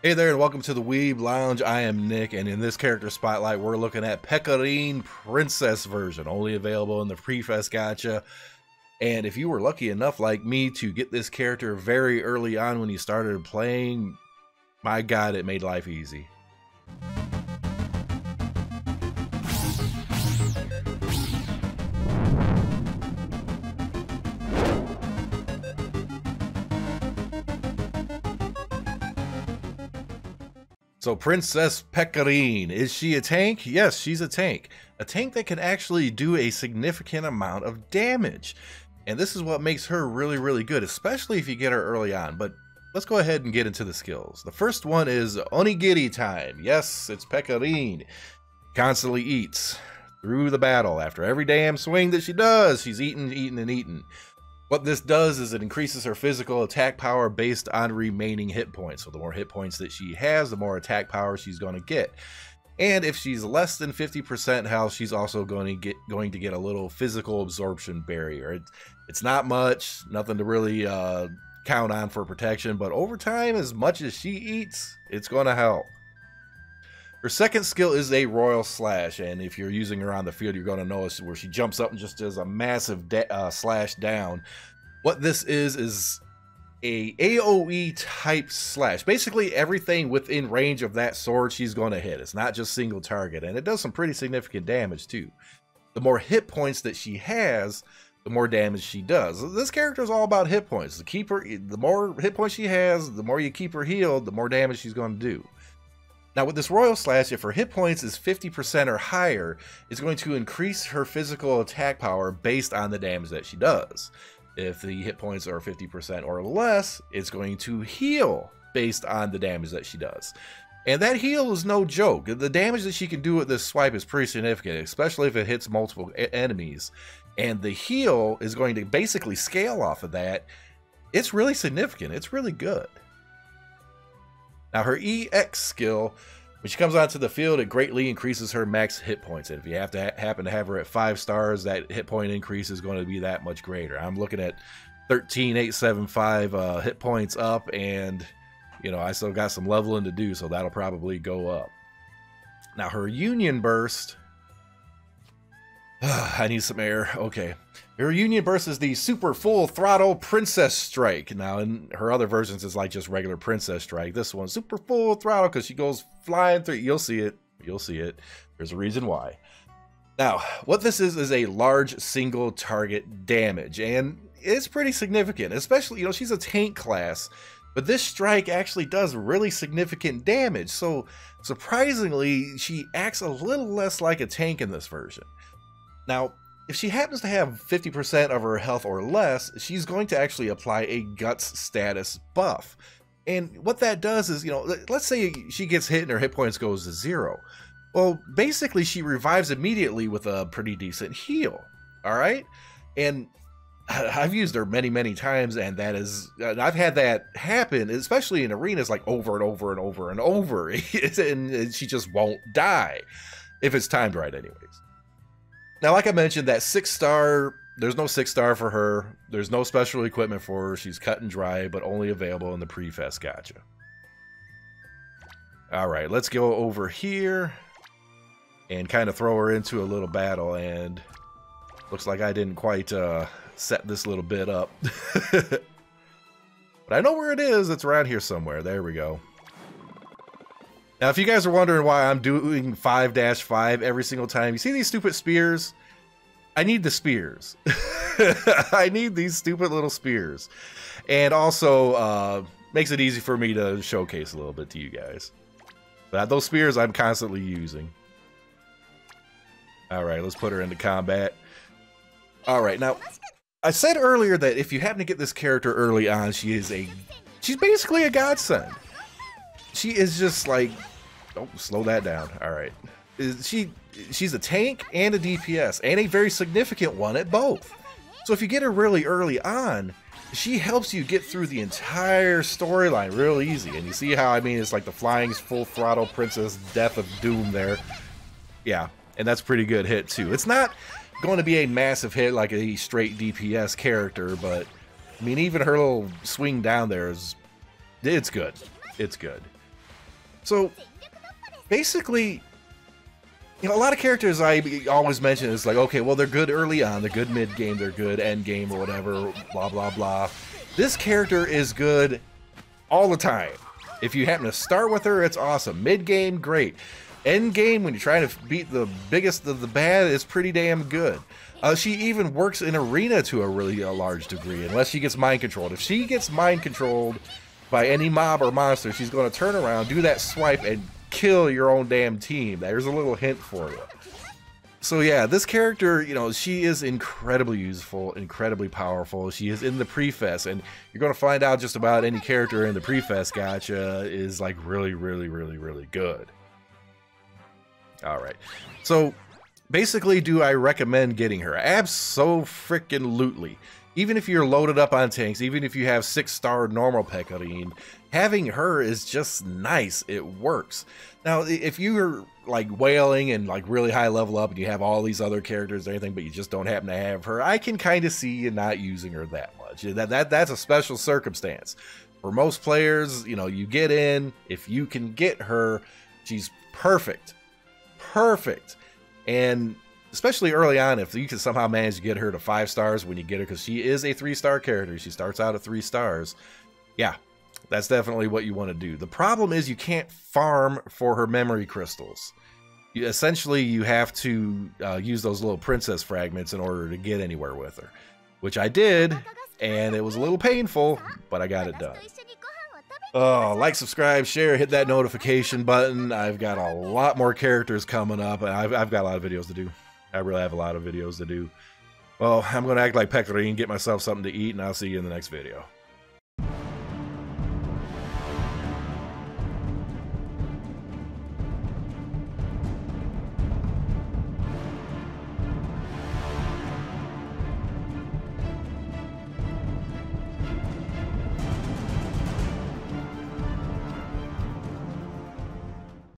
Hey there and welcome to the Weeb Lounge. I am Nick, and in this character spotlight we're looking at Pecorine Princess version, only available in the Prefest Gacha. And if you were lucky enough like me to get this character very early on when you started playing, my god, it made life easy. So Princess Pecorine, is she a tank? Yes, she's a tank. A tank that can actually do a significant amount of damage. And this is what makes her really, really good, especially if you get her early on. But let's go ahead and get into the skills. The first one is Onigiri time. Yes, it's Pecorine. Constantly eats through the battle. After every damn swing that she does, she's eating, eating, and eating. What this does is it increases her physical attack power based on remaining hit points. So the more hit points that she has, the more attack power she's going to get. And if she's less than 50% health, she's also going to get a little physical absorption barrier. It's not much, nothing to really count on for protection, but over time, as much as she eats, it's going to help. Her second skill is a Royal Slash, and if you're using her on the field, you're going to notice where she jumps up and just does a massive slash down. What this is a AoE type slash. Basically, everything within range of that sword she's going to hit. It's not just single target, and it does some pretty significant damage too. The more hit points that she has, the more damage she does. This character is all about hit points. The more hit points she has, the more you keep her healed, the more damage she's going to do. Now with this Royal Slash, if her hit points is 50% or higher, it's going to increase her physical attack power based on the damage that she does. If the hit points are 50% or less, it's going to heal based on the damage that she does. And that heal is no joke. The damage that she can do with this swipe is pretty significant, especially if it hits multiple enemies. And the heal is going to basically scale off of that. It's really significant. It's really good. Now her EX skill, when she comes onto the field, it greatly increases her max hit points. And if you have to happen to have her at 5 stars, that hit point increase is going to be that much greater. I'm looking at 13,875 hit points up, and you know, I still got some leveling to do, so that'll probably go up. Now her Union Burst, I need some air. Okay. Her Union Burst is the Super Full Throttle Princess Strike. Now, in her other versions, it's like just regular Princess Strike. This one's Super Full Throttle because she goes flying through. You'll see it. You'll see it. There's a reason why. Now, what this is a large single target damage, and it's pretty significant, especially, you know, she's a tank class, but this strike actually does really significant damage. So, surprisingly, she acts a little less like a tank in this version. Now, if she happens to have 50% of her health or less, she's going to actually apply a guts status buff. And what that does is, you know, let's say she gets hit and her hit points goes to 0. Well, basically she revives immediately with a pretty decent heal. All right. And I've used her many, many times, and that is, I've had that happen, especially in arenas, like over and over and over and over. And she just won't die if it's timed right anyways. Now, like I mentioned, that 6-star, there's no 6-star for her. There's no special equipment for her. She's cut and dry, but only available in the Prefest Gacha. All right, let's go over here and kind of throw her into a little battle. And looks like I didn't quite set this little bit up. But I know where it is. It's around here somewhere. There we go. Now, if you guys are wondering why I'm doing 5-5 every single time, you see these stupid spears? I need the spears. I need these stupid little spears. And also makes it easy for me to showcase a little bit to you guys. But those spears I'm constantly using. All right, let's put her into combat. All right, now, I said earlier that if you happen to get this character early on, she's basically a godsend. She is just like, oh, slow that down. All right. She's a tank and a DPS, and a very significant one at both. So if you get her really early on, she helps you get through the entire storyline real easy. And you see how, I mean, it's like the flying full throttle princess death of doom there. Yeah, and that's a pretty good hit too. It's not going to be a massive hit like a straight DPS character, but I mean, even her little swing down there is, it's good. It's good. So basically, you know, a lot of characters I always mention is like, okay, well, they're good early on, they're good mid-game, they're good end-game or whatever, blah, blah, blah. This character is good all the time. If you happen to start with her, it's awesome. Mid-game, great. End-game, when you're trying to beat the biggest of the bad, it's pretty damn good. She even works in arena to a really large degree, unless she gets mind-controlled. If she gets mind-controlled by any mob or monster, she's going to turn around, do that swipe, and kill your own damn team. There's a little hint for you. So yeah, this character, you know, she is incredibly useful, incredibly powerful. She is in the Prefest, and you're going to find out just about any character in the Prefest gacha is like really, really, really, really good. All right. So basically, do I recommend getting her? Abso-freaking-lutely. Even if you're loaded up on tanks, even if you have 6-star normal Pecorine, having her is just nice. It works. Now, if you're like whaling and like really high level up and you have all these other characters or anything, but you just don't happen to have her, I can kind of see you not using her that much. That's a special circumstance. For most players, you know, you get in, if you can get her, she's perfect. Perfect. And especially early on, if you can somehow manage to get her to 5 stars when you get her, because she is a 3-star character. She starts out at 3 stars. Yeah, that's definitely what you want to do. The problem is you can't farm for her memory crystals. Essentially, you have to use those little princess fragments in order to get anywhere with her, which I did, and it was a little painful, but I got it done. Oh, like, subscribe, share, hit that notification button. I've got a lot more characters coming up, and I've got a lot of videos to do. I really have a lot of videos to do. Well, I'm going to act like Pecorine, get myself something to eat, and I'll see you in the next video.